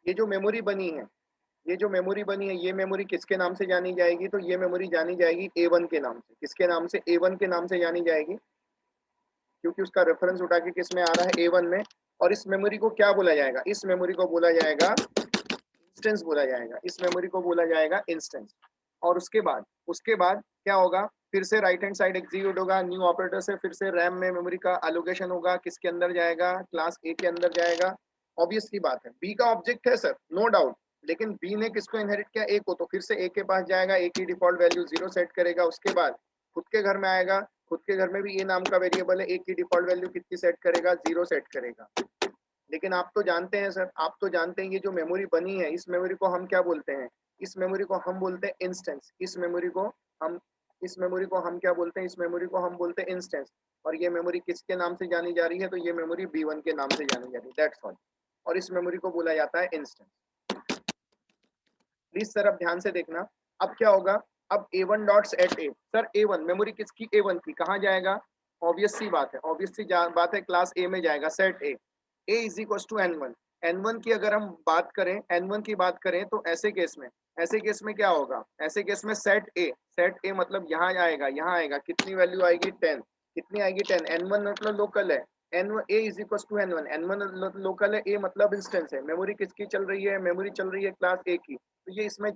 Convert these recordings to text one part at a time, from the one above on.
ये जो मेमोरी बनी है, ये जो मेमोरी बनी है, ये मेमोरी किसके नाम से जानी जाएगी? तो ये मेमोरी जानी जाएगी A1 के नाम से। किसके नाम से? A1 के नाम से जानी जाएगी, क्योंकि उसका रेफरेंस उठा के किस में आ रहा है? A1 में। और इस मेमोरी को क्या बोला जाएगा? इस मेमोरी को बोला जाएगा इंस्टेंस बोला जाएगा। इस मेमोरी को बोला जाएगा इंस्टेंस। और उसके बाद क्या होगा? फिर से राइट हैंड साइड एग्जीक्यूट होगा, न्यू ऑपरेटर से फिर से रैम में मेमोरी का एलोकेशन होगा। किसके अंदर जाएगा? क्लास ए के अंदर जाएगा। ऑब्वियस सी बात है, बी का ऑब्जेक्ट है सर, नो डाउट, लेकिन बी ने किसको इनहेरिट किया? ए को, तो फिर से ए के पास जाएगा, ए की डिफॉल्ट वैल्यू 0 सेट करेगा। उसके बाद खुद के घर में आएगा, खुद के घर में भी ए नाम का वेरिएबल है, ए की डिफॉल्ट वैल्यू कितनी सेट करेगा? 0 सेट करेगा। लेकिन आप तो जानते हैं सर, आप तो जानते हैं ये जो मेमोरी बनी है, इस मेमोरी को हम क्या बोलते हैं? इस मेमोरी को हम बोलते हैं इंस्टेंस। हम इस मेमोरी को हम क्या बोलते हैं? इस मेमोरी को हम बोलते हैं इंस्टेंस। और ये मेमोरी किसके नाम से जानी जा रही है? तो ये मेमोरी B1 के नाम से जानी जा रही है, दैट्स ऑल। और इस मेमोरी को बोला जाता है इंस्टेंस। प्लीज सर अब ध्यान से देखना। अब क्या होगा? अब A1 डॉट्स एट ए, सर A1 मेमोरी किसकी? A1 की। कहाँ जाएगा? ऑब्वियस सी बात है, ऑब्वियस सी बात है, क्लास ए में जाएगा, set A is equal to N1। N1 की अगर हम बात करें, N1 की बात करें तो ऐसे केस में क्या होगा? ऐसे केस में सेट ए मतलब यहाँ आएगा, यहाँ आएगा, कितनी वैल्यू आएगी? 10। कितनी आएगी? 10। N1 मतलब लोकल है, N1 A is equal to N1। N1 local है, ए मतलब इंस्टेंस है। मेमोरी किसकी चल रही है? मेमोरी चल रही है क्लास ए की, तो ये इसमें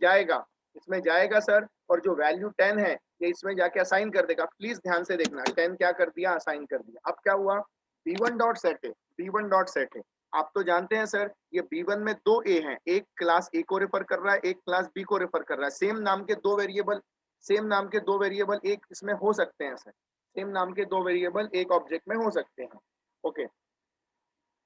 जाएगा सर। और जो वैल्यू 10 है ये इसमें जाके असाइन कर देगा। प्लीज ध्यान से देखना, 10 क्या कर दिया? असाइन कर दिया। अब क्या हुआ? B1 डॉट सेट है, B1 डॉट सेट है। आप तो जानते हैं सर, ये B1 में दो ए हैं, एक क्लास ए को रेफर कर रहा है, एक क्लास बी को रेफर कर रहा है। सेम नाम के दो वेरिएबल एक इसमें हो सकते हैं सर, सेम नाम के दो वेरिएबल एक ऑब्जेक्ट में हो सकते हैं। ओके,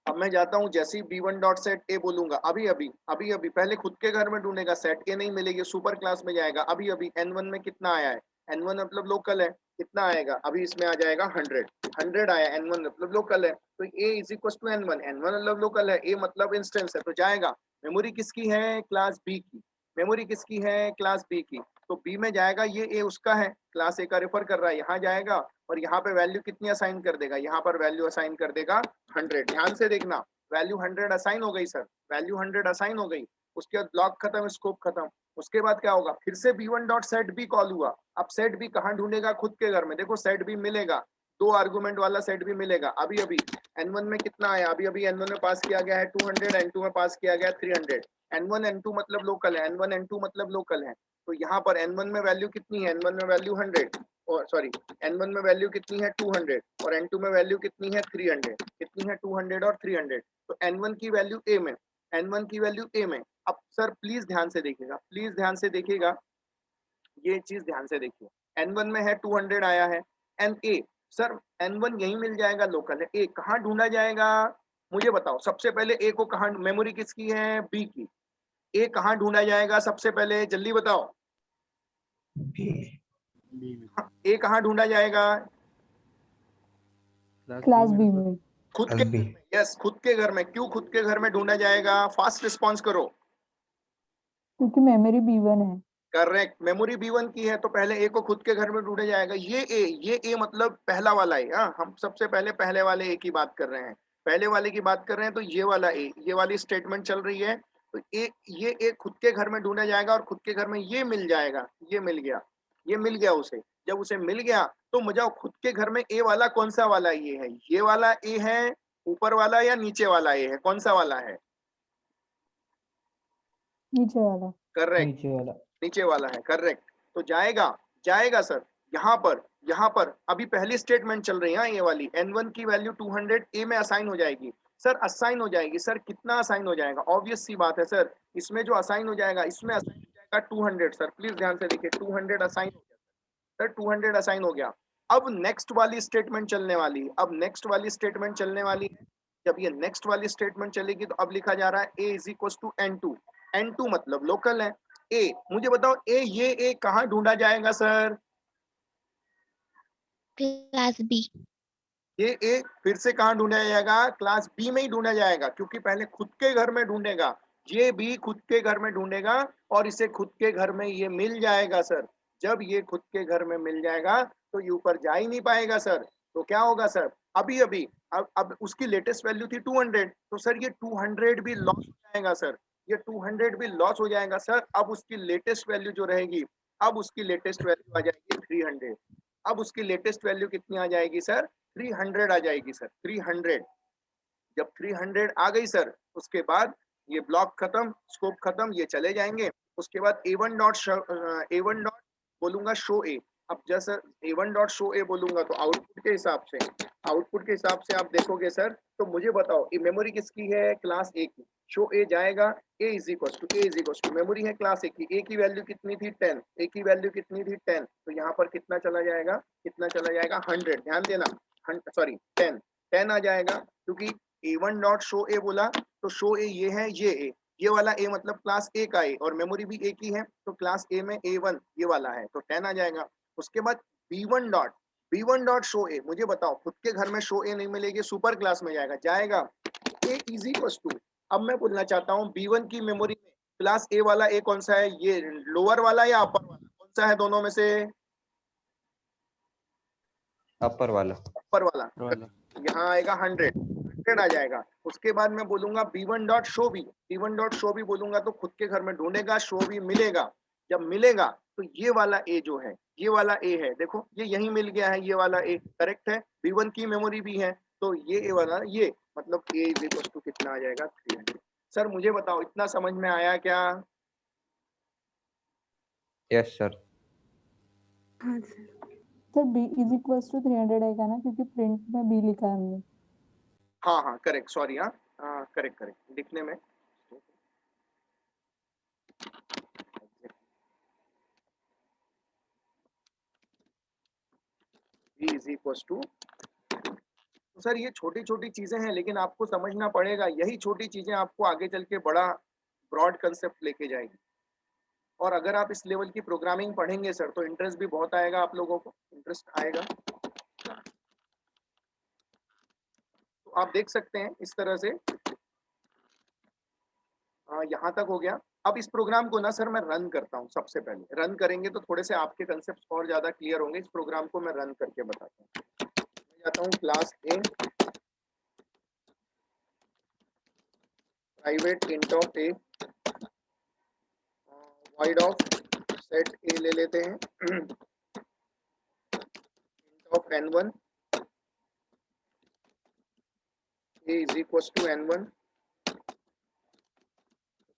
अब मैं जाता हूँ, जैसे ही B1 डॉट सेट ए बोलूंगा, अभी अभी पहले खुद के घर में ढूंढेगा, सेट ए नहीं मिलेगी, सुपर क्लास में जाएगा। अभी अभी N1 में कितना आया है? N1 मतलब लोकल है, कितना आएगा? अभी इसमें आ जाएगा 100 आया, N1 मतलब लोकल है, तो ए इज इक्वल टू N1 मतलब लोकल है, ए मतलब इंस्टेंस है, तो जाएगा। मेमोरी किसकी है? क्लास बी की। मेमोरी किसकी है? क्लास बी की। तो बी में जाएगा, ये ए उसका है, क्लास ए का रेफर कर रहा है, यहाँ जाएगा और यहाँ पे वैल्यू कितनी असाइन कर देगा? यहाँ पर वैल्यू असाइन कर देगा 100। ध्यान से देखना, वैल्यू 100 असाइन हो गई सर, वैल्यू 100 असाइन हो गई। उसके बाद ब्लॉक खत्म, स्कोप खत्म। उसके बाद क्या होगा? फिर से B1 dot set be call हुआ। अब सेट बी कहाँ ढूंढेगा? खुद के घर में। देखो सेट बी मिलेगा, दो आर्गुमेंट वाला सेट भी मिलेगा। अभी अभी N1 में कितना आया? अभी अभी N1 में पास किया गया है 200, N2 में पास किया गया 300। N1 N2 मतलब लोकल है, N1 N2 मतलब लोकल है। तो यहाँ पर N1 में वैल्यू कितनी है? N1 में वैल्यू 100, और सॉरी, N1 में वैल्यू कितनी है? 200, और N2 में वैल्यू कितनी है? 300। कितनी है? 200 और 300। तो N1 की वैल्यू ए में, N1 की वैल्यू ए में। अब सर प्लीज ध्यान से देखिएगा, प्लीज ध्यान से देखिएगा, ये चीज ध्यान से देखिए। N1 में है 200 आया है, एन ए, सर N1 यही मिल जाएगा, लोकल है। ए कहाँ ढूंढा जाएगा? मुझे बताओ सबसे पहले, ए को कहाँ, मेमोरी किसकी है? बी की। ए कहाँ ढूंढा जाएगा सबसे पहले? जल्दी बताओ। बी में, ए कहाँ ढूंढा जाएगा? क्लास बी क्लास में। बी में। खुद के घर में। यस, खुद के घर में। क्यों खुद के घर में ढूंढा जाएगा? फास्ट रिस्पॉन्स करो। क्योंकि मेमोरी B1 है। करेक्ट, मेमोरी B1 की है, तो पहले ए को खुद के घर में ढूंढा जाएगा। ये ए मतलब पहला वाला ए। हाँ, हम सबसे पहले पहले वाले ए की बात कर रहे हैं, पहले वाले की बात कर रहे हैं। तो ये वाला ए, ये वाली स्टेटमेंट चल रही है। तो ये ए खुद के घर में ढूंढा जाएगा, और खुद के घर में ये मिल जाएगा। ये मिल गया, ये मिल गया उसे। जब उसे मिल गया तो मुझे खुद के घर में ए वाला कौन सा वाला ये है? ये वाला ए है, ऊपर वाला, या नीचे वाला ए है? कौन सा वाला है? नीचे वाला। करेक्ट, नीचे वाला। नीचे वाला है, करेक्ट। तो जाएगा, जाएगा सर। यहाँ पर अभी पहली स्टेटमेंट चल रही है ये वाली, N1 की वैल्यू 200 ए में असाइन हो जाएगी। सर असाइन हो जाएगी, सर कितना असाइन हो जाएगा? ऑब्वियस सी बात है सर, इसमें जो असाइन हो जाएगा, इसमें असाइन हो जाएगा 200। सर प्लीज ध्यान से देखिए, 200 असाइन हो गया सर, 200 असाइन हो गया। अब नेक्स्ट वाली स्टेटमेंट चलने वाली है, अब नेक्स्ट वाली स्टेटमेंट चलने वाली है। जब ये नेक्स्ट वाली स्टेटमेंट चलेगी तो अब लिखा जा रहा है ए is equal to N2। N2 मतलब लोकल है। ए, मुझे बताओ ये ए कहाँ ढूंढा जाएगा सर? Class B. ये ए फिर से कहाँ ढूंढा जाएगा? क्लास बी में ही ढूंढा जाएगा, क्योंकि पहले खुद के घर में ढूंढेगा। ये भी खुद के घर में ढूंढेगा, और इसे खुद के घर में ये मिल जाएगा सर। जब ये खुद के घर में मिल जाएगा तो ये ऊपर जा ही नहीं पाएगा सर। तो क्या होगा सर? अभी अभी अब उसकी लेटेस्ट वैल्यू थी 200, तो सर ये 200 भी लॉस हो जाएगा सर। ये 200 भी लॉस हो जाएगा सर। अब उसकी लेटेस्ट वैल्यू जो रहेगी, अब उसकी लेटेस्ट वैल्यू आ जाएगी 300। अब उसकी लेटेस्ट वैल्यू कितनी आ जाएगी सर? 300 आ जाएगी सर, 300। जब 300 आ गई सर, उसके बाद ये ब्लॉक खत्म, स्कोप खत्म, ये चले जाएंगे। उसके बाद A1 डॉट बोलूंगा शो ए। अब जैसे A1 डॉट शो ए बोलूंगा तो आउटपुट के हिसाब से आप देखोगे सर, तो मुझे बताओ ये मेमोरी किसकी है? क्लास ए की। शो ए जाएगा, ए इज इक्वल टू मेमोरी है क्लास ए की। ए की वैल्यू कितनी थी? 10। ए की वैल्यू कितनी थी? 10। तो यहाँ पर कितना चला जाएगा? कितना चला जाएगा? 100। ध्यान देना, सॉरी 10। 10 आ जाएगा, क्योंकि A1 डॉट शो ए बोला तो शो ए ये है, ये वाला ए मतलब क्लास ए का ए, और मेमोरी भी ए की है, तो क्लास ए में A1 ये वाला है, तो 10 आ जाएगा। उसके बाद B1 डॉट शो ए, मुझे बताओ खुद के घर में शो ए नहीं मिलेगी, सुपर क्लास में जाएगा ए इजी इक्वल्स टू। अब मैं बोलना चाहता हूँ B1 की मेमोरी में क्लास ए वाला ए कौन सा है? ये लोअर वाला या अपर वाला, कौन सा है दोनों में से? अपर वाला। अपर वाला। यहाँ आएगा 100 आ जाएगा। उसके बाद मैं बोलूंगा B1 डॉट शो भी बोलूंगा तो खुद के घर में ढूंढेगा, शो भी मिलेगा। जब मिलेगा तो ये वाला ए जो है, ये वाला ए है, देखो ये यही मिल गया है, ये वाला ए करेक्ट है। B1 की मेमोरी भी है, तो ये ए वाला, ये मतलब ए इज इक्वल टू कितना आ जाएगा? 300। सर मुझे बताओ इतना समझ में आया क्या? Yes sir. हाँ sir. Sir b is equal to 300 आएगा ना, क्योंकि प्रिंट में b लिखा है हमने। हाँ हाँ करेक्ट, सॉरी। हाँ करेक्ट लिखने में b इज इक्वल टू। तो सर ये छोटी छोटी चीजें हैं, लेकिन आपको समझना पड़ेगा, यही छोटी चीजें आपको आगे चल के बड़ा ब्रॉड कंसेप्ट लेके जाएगी। और अगर आप इस लेवल की प्रोग्रामिंग पढ़ेंगे सर, तो इंटरेस्ट भी बहुत आएगा, आप लोगों को इंटरेस्ट आएगा। तो आप देख सकते हैं इस तरह से यहाँ तक हो गया। अब इस प्रोग्राम को ना सर मैं रन करता हूँ। सबसे पहले रन करेंगे तो थोड़े से आपके कंसेप्ट और ज्यादा क्लियर होंगे। इस प्रोग्राम को मैं रन करके बताता हूँ। मैं जाता हूँ class A, private int of A, void of set A ले लेते हैं, int of n1, a is equal to n1।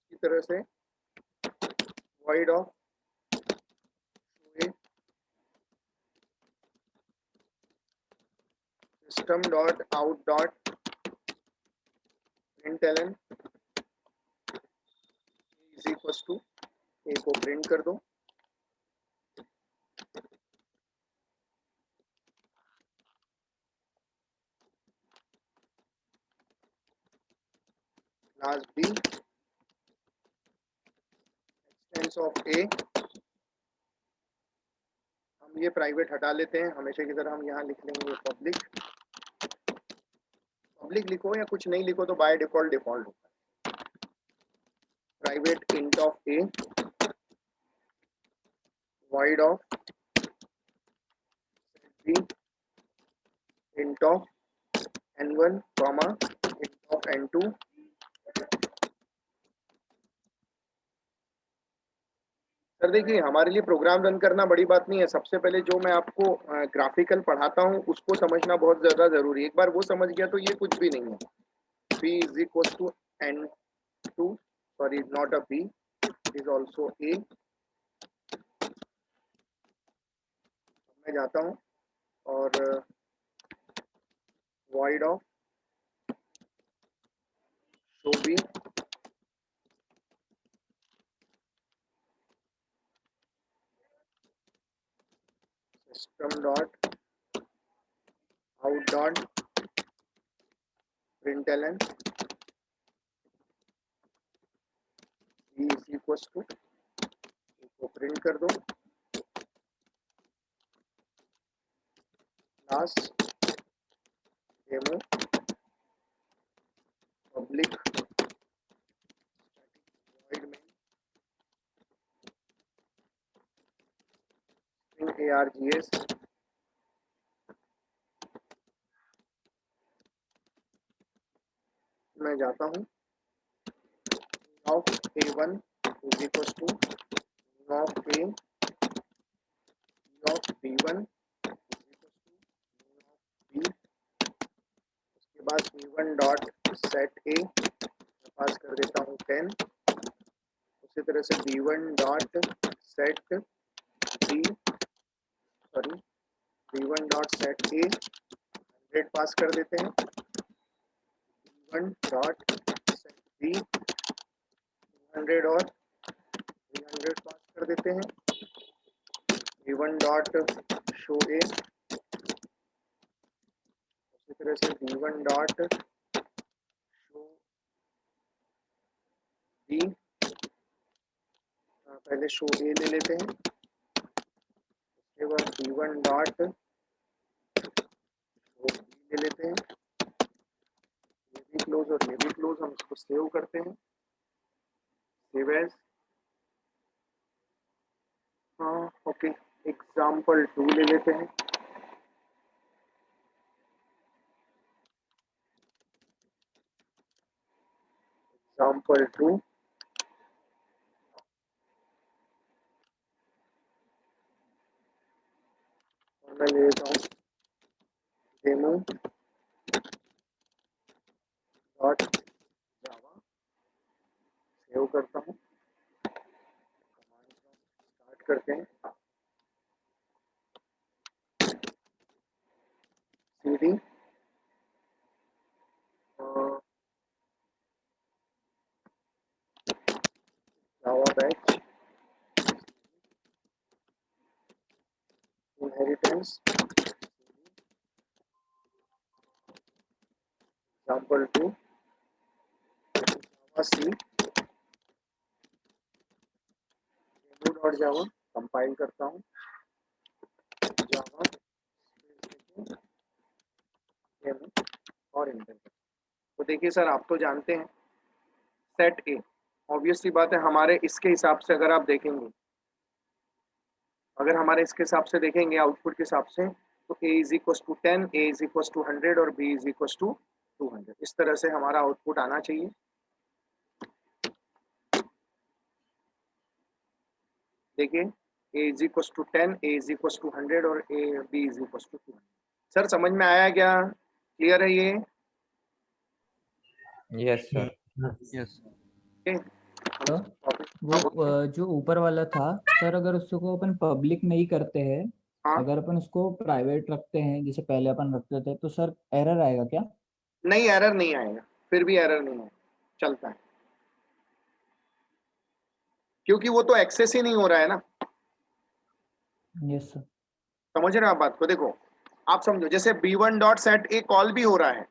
इसी तरह से void of system dot out dot println is equal to A को प्रिंट कर दो। Class B extends of A, हम ये प्राइवेट हटा लेते हैं, हमेशा की तरह हम यहाँ लिख लेंगे पब्लिक। पब्लिक लिखो या कुछ नहीं लिखो तो बाय डिफॉल्ट डिफॉल्ट होता है। Private int of A, void of B, int of n1 comma int of n2। Sir देखिए, हमारे लिए प्रोग्राम रन करना बड़ी बात नहीं है। सबसे पहले जो मैं आपको ग्राफिकल पढ़ाता हूँ उसको समझना बहुत ज्यादा जरूरी है। एक बार वो समझ गया तो ये कुछ भी नहीं है। b is equal to n2, sorry not a b, is also a। मैं जाता हूँ और void of show b, system dot out dot println b is equal to, इसको प्रिंट कर दो। Class demo public void main args। मैं जाता हूँ of A1 is equals to E of A, E of B1 is equals to E of B। उसके बाद B1 dot set A मैं पास कर देता हूँ 10। उसी तरह से B1 dot set B, sorry B1 dot set A 100 पास कर देते हैं। B1 डॉट सेट B 200 और 300 पास कर देते हैं। B1 डॉट शो A, उसी तरह से B1 डॉट शो B, पहले शो A ले लेते हैं। उसके बाद B1 डॉट शो B ले लेते हैं। ये भी क्लोज और ये भी क्लोज, हम इसको सेव करते हैं। सेव एज, हाँ ओके, एग्जाम्पल 2 ले लेते हैं। एग्जाम्पल 2 और मैं ले लेता हूँ डेमो डॉट जावा, सेव करता हूँ। स्टार्ट करते हैं। सीडी जावा बैच इनहेरिटेंस एग्जाम्पल 2 जावा सी डेमो डॉट जावा, कंपाइल करता हूँ। जावा डेमो और इंटर। तो देखिए सर, आप तो जानते हैं सेट ए, ऑब्वियस सी बात है हमारे इसके हिसाब से अगर आप देखेंगे, अगर हमारे इसके हिसाब से देखेंगे आउटपुट के हिसाब से, तो a is equal to 10, a is equal to 100 और b इज इक्वल टू 200। इस तरह से हमारा आउटपुट आना चाहिए। देखिए a is equal to 10, a is equal to 100 और b is equal to 200। Sir समझ में आया क्या? क्लियर है ये? Yes sir. Yes Okay? वो जो ऊपर वाला था सर, अगर उसको अपन पब्लिक नहीं करते हैं, हाँ, अगर अपन उसको प्राइवेट रखते हैं जैसे पहले अपन रखते थे, तो सर एरर आएगा क्या? नहीं एरर नहीं आएगा, फिर भी एरर नहीं आएगा, चलता है, क्योंकि वो तो एक्सेस ही नहीं हो रहा है ना। Yes sir. समझ रहे हो आप बात को? देखो आप समझो, जैसे B1 डॉट सेट ए कॉल भी हो रहा है,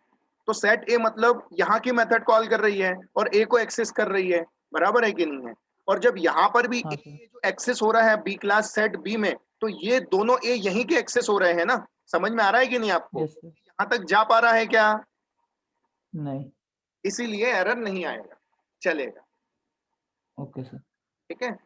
तो सेट ए मतलब यहाँ की मेथड कॉल कर रही है और ए को एक्सेस कर रही है, बराबर है कि नहीं है? और जब यहाँ पर भी हाँ ए सर। जो एक्सेस हो रहा है बी क्लास सेट बी में, तो ये दोनों ए यहीं के एक्सेस हो रहे हैं ना। समझ में आ रहा है कि नहीं आपको? Yes sir. यहाँ तक जा पा रहा है क्या? नहीं। इसीलिए एरर नहीं आएगा, चलेगा। Okay sir. ठीक है।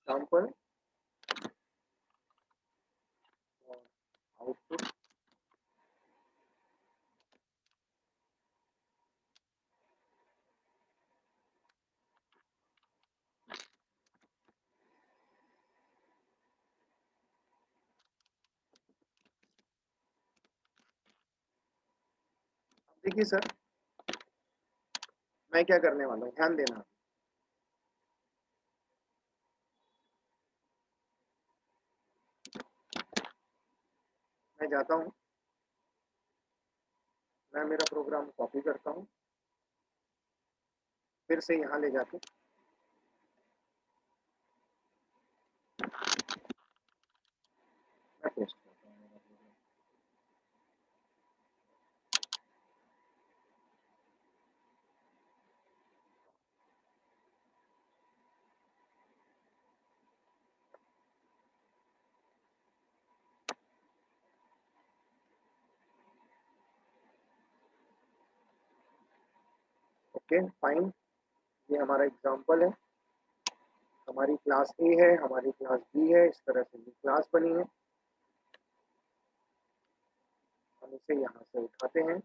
एग्जाम्पल आउटपुट, देखिए सर मैं क्या करने वाला हूँ, ध्यान देना। मैं जाता हूँ, मैं मेरा प्रोग्राम कॉपी करता हूँ, फिर से यहाँ ले जाके मैं पेस्ट करता हूँ मेरा प्रोग्राम। ओके फाइन, ये हमारा एग्जांपल है। हमारी क्लास ए है, हमारी क्लास बी है, इस तरह से ये क्लास बनी है। हम इसे यहाँ से उठाते हैं।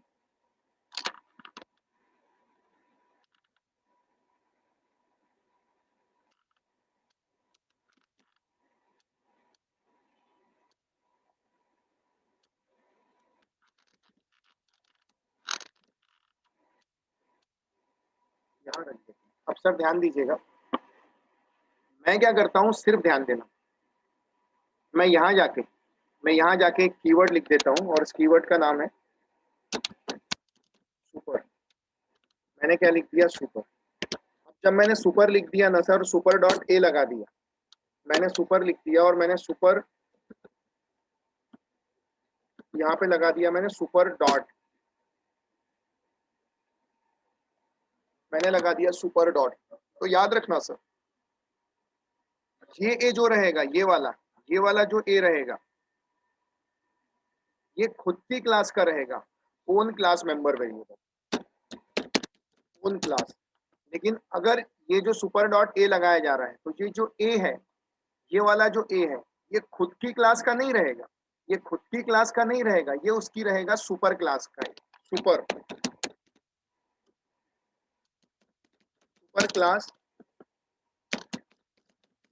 यहाँ रख देते हैं। अब सर ध्यान दीजिएगा, मैं क्या करता हूँ, सिर्फ ध्यान देना। मैं यहाँ जाके एक कीवर्ड लिख देता हूँ और इस कीवर्ड का नाम है सुपर। मैंने क्या लिख दिया, सुपर। अब जब मैंने सुपर लिख दिया ना सर, सुपर डॉट ए लगा दिया, मैंने सुपर लिख दिया और मैंने सुपर यहाँ पे लगा दिया, मैंने सुपर डॉट, मैंने लगा दिया सुपर डॉट। तो याद रखना सर, ये ए जो रहेगा, ये वाला जो ए रहेगा, ये खुद की क्लास का रहेगा, own class member variable, own class. लेकिन अगर ये जो सुपर डॉट ए लगाया जा रहा है, तो ये जो ए है, ये वाला जो ए है, ये खुद की क्लास का नहीं रहेगा, ये खुद की क्लास का नहीं रहेगा, ये उसकी रहेगा सुपर क्लास का है। सुपर क्लास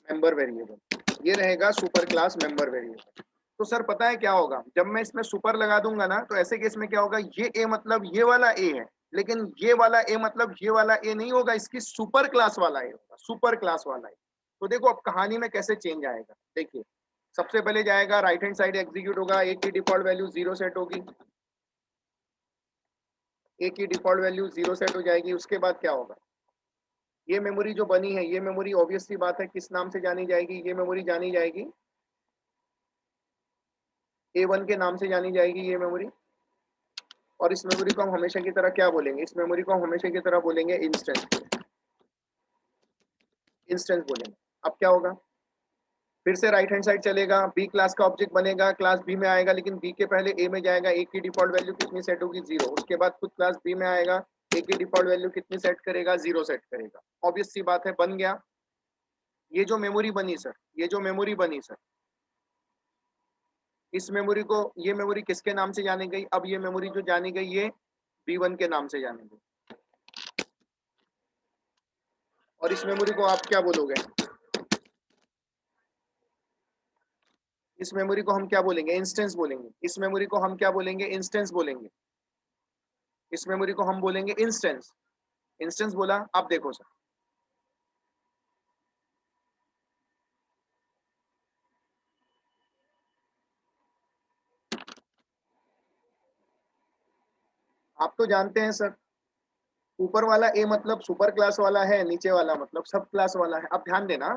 मेंबर वेरिएबल, ये रहेगा सुपर क्लास मेंबर वेरिएबल। तो सर पता है क्या होगा, जब मैं इसमें सुपर लगा दूंगा ना, तो ऐसे केस में क्या होगा, ये ए मतलब ये वाला ए है, लेकिन ये वाला ए मतलब ये वाला ए नहीं होगा, इसकी सुपर क्लास वाला ए होगा, सुपर क्लास वाला ए। तो देखो अब कहानी में कैसे चेंज आएगा, देखिए सबसे पहले जाएगा राइट हैंड साइड एग्जीक्यूट होगा, ए की डिफॉल्ट वैल्यू 0 सेट होगी, ए की डिफॉल्ट वैल्यू 0 सेट हो जाएगी। उसके बाद क्या होगा, ये मेमोरी जो बनी है, ये मेमोरी ऑब्वियस सी बात है किस नाम से जानी जाएगी, ये मेमोरी जानी जाएगी A1 के नाम से जानी जाएगी ये मेमोरी। और इस मेमोरी को हम हमेशा की तरह क्या बोलेंगे, इस मेमोरी को हम हमेशा की तरह बोलेंगे इंस्टेंस, इंस्टेंस बोलेंगे। अब क्या होगा, फिर से राइट हैंड साइड चलेगा, बी क्लास का ऑब्जेक्ट बनेगा, क्लास बी में आएगा, लेकिन बी के पहले ए में जाएगा, ए की डिफॉल्ट वैल्यू कितनी सेट होगी, 0। उसके बाद खुद क्लास बी में आएगा, ए की डिफॉल्ट वैल्यू कितनी सेट करेगा, 0 सेट करेगा। ऑब्वियस सी बात है, बन गया। ये जो मेमोरी बनी सर, ये जो मेमोरी बनी सर, इस मेमोरी को, ये मेमोरी किसके नाम से जानी गई, अब ये मेमोरी जो जानी गई ये B1 के नाम से जानी गई। और इस मेमोरी को आप क्या बोलोगे, इस मेमोरी को हम क्या बोलेंगे, इंस्टेंस बोलेंगे। इस मेमोरी को हम क्या बोलेंगे, इंस्टेंस बोलेंगे। इस मेमोरी को हम बोलेंगे इंस्टेंस। इंस्टेंस बोला। अब देखो सर, आप तो जानते हैं सर, ऊपर वाला ए मतलब सुपर क्लास वाला है, नीचे वाला मतलब सब क्लास वाला है। अब ध्यान देना,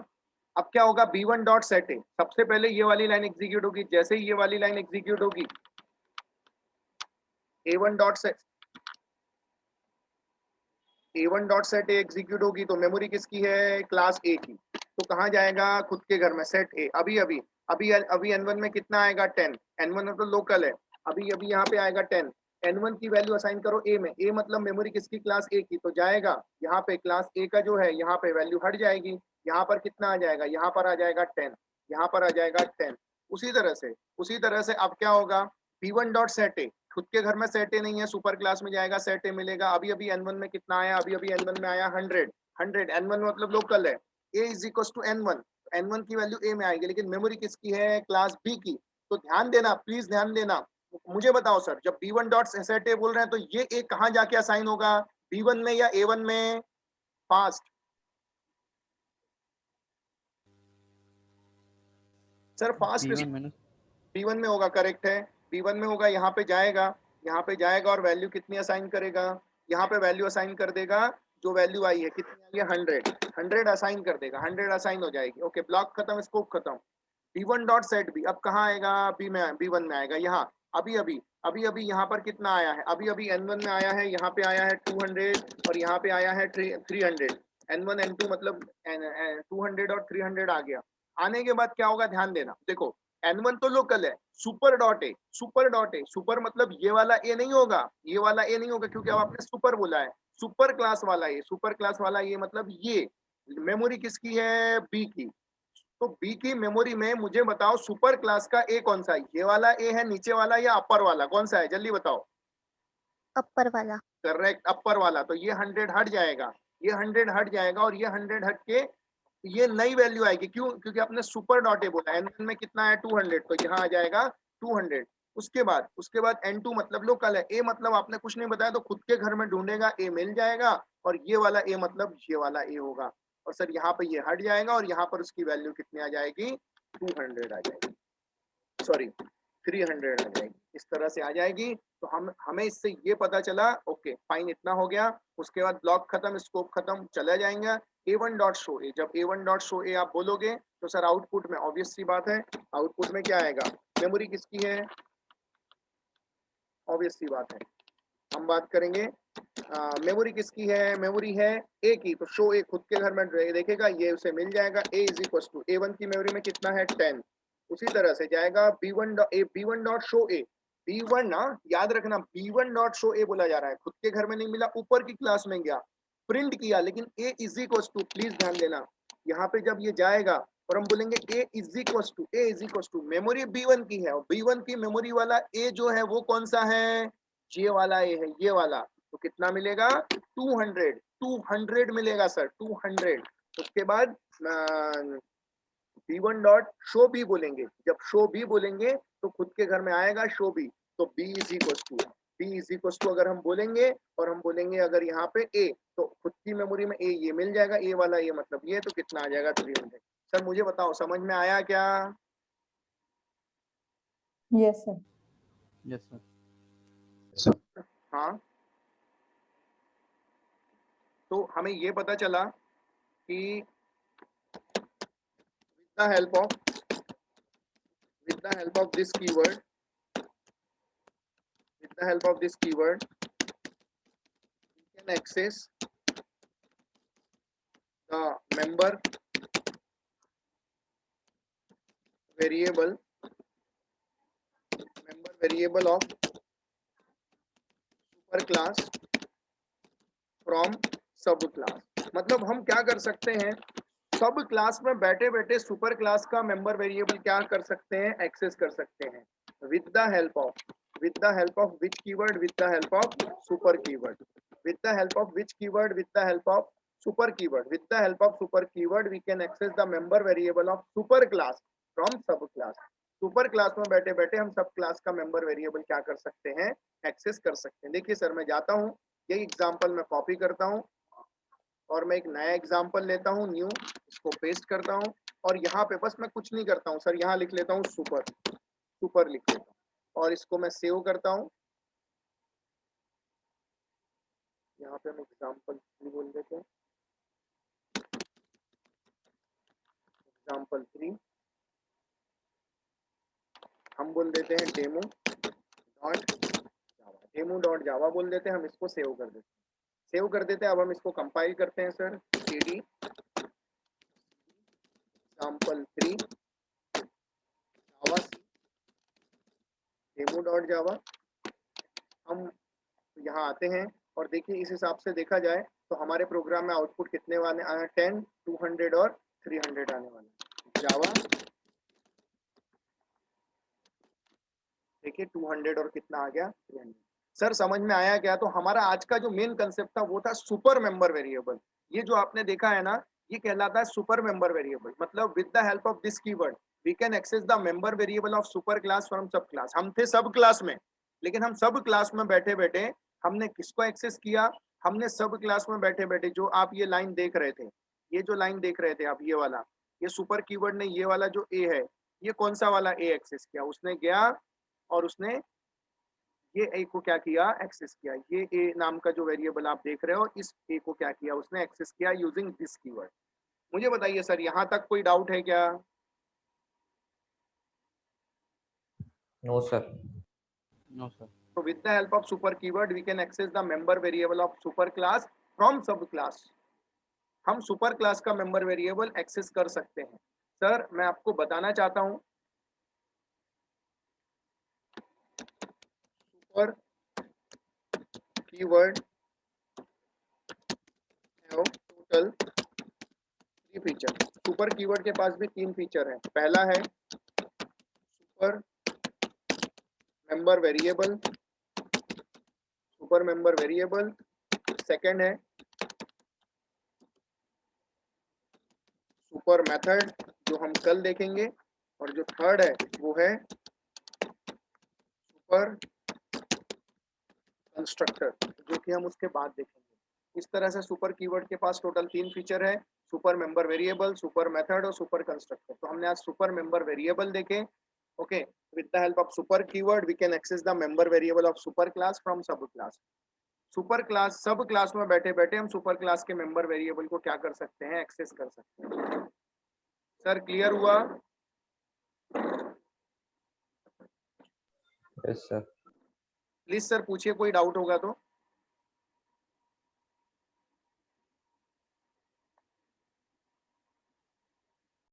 अब क्या होगा, B1 डॉट सेट ए, सबसे पहले ये वाली लाइन एग्जीक्यूट होगी। जैसे ही ये वाली लाइन एग्जीक्यूट होगी, A1 dot set, A1 dot set ए एग्जीक्यूट होगी, तो मेमोरी किसकी है, क्लास ए की। तो कहाँ जाएगा, खुद के घर में सेट ए। अभी N1 में कितना आएगा, 10। N1 तो लोकल है, अभी यहाँ पे आएगा 10। N1 की वैल्यू असाइन करो ए में, ए मतलब मेमोरी किसकी, क्लास ए की। तो जाएगा यहाँ पे क्लास ए का जो है, यहाँ पे वैल्यू हट जाएगी, यहाँ पर कितना आ जाएगा, यहाँ पर आ जाएगा 10, यहाँ पर आ जाएगा 10। उसी तरह से अब क्या होगा, B1 डॉट सेट ए, खुद के घर में सेट ए नहीं है, सुपर क्लास में जाएगा, सेट ए मिलेगा। अभी N1 में कितना आया, अभी N1 में आया 100। N1 मतलब लोकल है, a is equal to N1, N1 की वैल्यू ए में आएगी, लेकिन मेमोरी किसकी है, क्लास बी की। तो ध्यान देना, प्लीज ध्यान देना। मुझे बताओ सर, जब B1 डॉट सेट ए बोल रहे हैं, तो ये ए कहाँ जाके असाइन होगा, B1 में या A1 में, फास्ट सर, फास्ट B1 में होगा, करेक्ट है, B1 में होगा। यहाँ पे जाएगा और वैल्यू कितनी असाइन करेगा, यहाँ पे वैल्यू असाइन कर देगा, जो वैल्यू आई है कितनी आई है, 100 असाइन कर देगा, 100 असाइन हो जाएगी। ओके, ब्लॉक खत्म, स्कोप खत्म। B1 डॉट सेट बी अब कहाँ आएगा, B1 में आएगा। यहाँ अभी यहाँ पर कितना आया है, अभी N1 में आया है, यहाँ पे आया है 200 और यहाँ पे आया है 300। N1 N2 मतलब 200 और 300 आ गया। आने के बाद क्या होगा, ध्यान देना, देखो N1 तो लोकल है, super dot A, super dot A, super मतलब ये वाला ए नहीं होगा, ये वाला ए नहीं होगा क्योंकि अब आपने सुपर बोला है, सुपर क्लास वाला ए, सुपर क्लास वाला ये मतलब ये मेमोरी किसकी है, बी की। तो बी की मेमोरी में मुझे बताओ सुपर क्लास का ए कौन सा है, ये वाला ए है नीचे वाला या अपर वाला, कौन सा है जल्दी बताओ। अपर वाला। करेक्ट, अपर वाला। तो ये 100 हट जाएगा, ये 100 हट जाएगा और ये 100 हट के ये नई वैल्यू आएगी, क्यों, क्योंकि आपने सुपर डॉट ए बोला, N1 में कितना है 200, तो यहाँ आ जाएगा 200। उसके बाद N2 मतलब लोकल है, ए मतलब आपने कुछ नहीं बताया तो खुद के घर में ढूंढेगा, ए मिल जाएगा, और ये वाला ए मतलब ये वाला ए होगा, और सर यहाँ पे ये हट जाएगा और यहाँ पर उसकी वैल्यू कितनी आ जाएगी, 200 आ जाएगी, सॉरी 300 आ जाएगी, इस तरह से आ जाएगी। तो हमें इससे ये पता चला, ओके फाइन, इतना हो गया। उसके बाद ब्लॉक खत्म, स्कोप खत्म, चला जाएंगे A1 डॉट शो ए। जब A1 डॉट शो ए आप बोलोगे तो सर आउटपुट में ऑब्वियस सी बात है, आउटपुट में क्या आएगा, मेमोरी किसकी है, ऑब्वियस सी बात है, हम बात करेंगे मेमोरी किसकी है, मेमोरी है ए की, तो शो ए खुद के घर में देखेगा, ये उसे मिल जाएगा, ए इज इक्वल टू A1 की मेमोरी में कितना है 10। उसी तरह से जाएगा B1 डॉट शो ए, B1 ना याद रखना, B1 डॉट शो ए बोला जा रहा है, खुद के घर में नहीं मिला, ऊपर की क्लास में गया, प्रिंट किया, लेकिन ए इज इक्वल टू, प्लीज ध्यान देना, यहाँ पे जब ये जाएगा और हम बोलेंगे A is equal to memory B1 की है, और B1 की मेमोरी वाला ए जो है वो कौन सा है, ये वाला ए है, ये वाला, तो कितना मिलेगा 200 मिलेगा सर, 200। उसके बाद B1 डॉट शो बी बोलेंगे, जब शो बी बोलेंगे तो खुद के घर में आएगा शो बी, तो B इज इक्वल टू अगर हम बोलेंगे और हम बोलेंगे अगर यहाँ पे ए, तो खुद की मेमोरी में ए ये मिल जाएगा, ए वाला ये मतलब ये, तो कितना आ जाएगा 300। सर मुझे बताओ समझ में आया क्या, यस सर। Yes sir. हाँ। तो हमें ये पता चला कि with the help of this keyword, we can access the member variable of super class from सब क्लास। मतलब हम क्या कर सकते हैं, सब क्लास में बैठे बैठे सुपर क्लास का मेंबर वेरिएबल क्या कर सकते हैं, एक्सेस कर सकते हैं, with the help of which keyword, with the help of super keyword, with the help of which keyword, with the help of super keyword, with the help of super keyword we can access the member variable of super class from sub class. Super class में बैठे बैठे हम सब class का member variable क्या कर सकते हैं, एक्सेस कर सकते हैं। देखिए सर मैं जाता हूँ, ये एग्जाम्पल मैं कॉपी करता हूँ और मैं एक नया एग्जाम्पल लेता हूँ, न्यू, इसको पेस्ट करता हूँ, और यहाँ पे बस मैं कुछ नहीं करता हूँ सर, यहाँ लिख लेता हूँ सुपर लिख लेता हूँ, और इसको मैं सेव करता हूँ। यहाँ पे हम एग्जाम्पल 3 बोल देते हैं, एग्जाम्पल 3 हम बोल देते हैं डेमो डॉट जावा बोल देते हैं, हम इसको सेव कर देते हैं। अब हम इसको कंपाइल करते हैं सर, cd example3 जावा डेमो डॉट जावा। हम यहाँ आते हैं और देखिए इस हिसाब से देखा जाए तो हमारे प्रोग्राम में आउटपुट कितने वाले आए, 10, 200 और 300 आने वाले। जावा देखिए 200 और कितना आ गया 300। सर समझ में आया क्या? तो हमारा आज का जो मेन कंसेप्ट था वो था सुपर मेंबर वेरिएबल। ये जो आपने देखा है ना, ये कहलाता है सुपर मेंबर वेरिएबल। मतलब with the help of this keyword we can access the member variable of super class from sub class. हम थे सब क्लास में, लेकिन हम सब क्लास में बैठे बैठे हमने किसको एक्सेस किया? हमने सब क्लास में बैठे बैठे जो आप ये लाइन देख रहे थे, ये जो लाइन देख रहे थे आप, ये वाला, ये सुपर कीवर्ड ने ये वाला जो ए है, ये कौन सा वाला ए एक्सेस किया? उसने गया और उसने ये ए को क्या किया? एक्सेस किया। ये ए नाम का जो वेरिएबल आप देख रहे हो, इस ए को क्या किया? उसने एक्सेस किया यूजिंग दिस कीवर्ड। मुझे बताइए सर, यहाँ तक कोई डाउट है क्या? No sir. No sir. So with the help of super keyword we can access the member variable of super class from sub class। हम सुपर क्लास का मेंबर वेरिएबल एक्सेस कर सकते हैं। सर मैं आपको बताना चाहता हूं super keyword have total 3 feature. Super keyword के पास भी 3 फीचर है। पहला है super member variable, super member variable. Second है सुपर मेथड, जो हम कल देखेंगे। और जो थर्ड है वो है सुपर कंस्ट्रक्टर, जो कि हम उसके बाद देखेंगे। इस तरह से सुपर कीवर्ड के पास टोटल 3 फीचर है, super member variable, super method और सुपर कंस्ट्रक्टर। तो हमने आज सुपर मेंबर वेरिएबल देखे। Okay, with the help of super keyword we can access the member variable of super class from sub class. Super class, sub class में बैठे बैठे हम super class के मेंबर वेरिएबल को क्या कर सकते हैं, एक्सेस कर सकते हैं। सर क्लियर हुआ? Yes sir. प्लीज सर पूछिए, कोई डाउट होगा तो।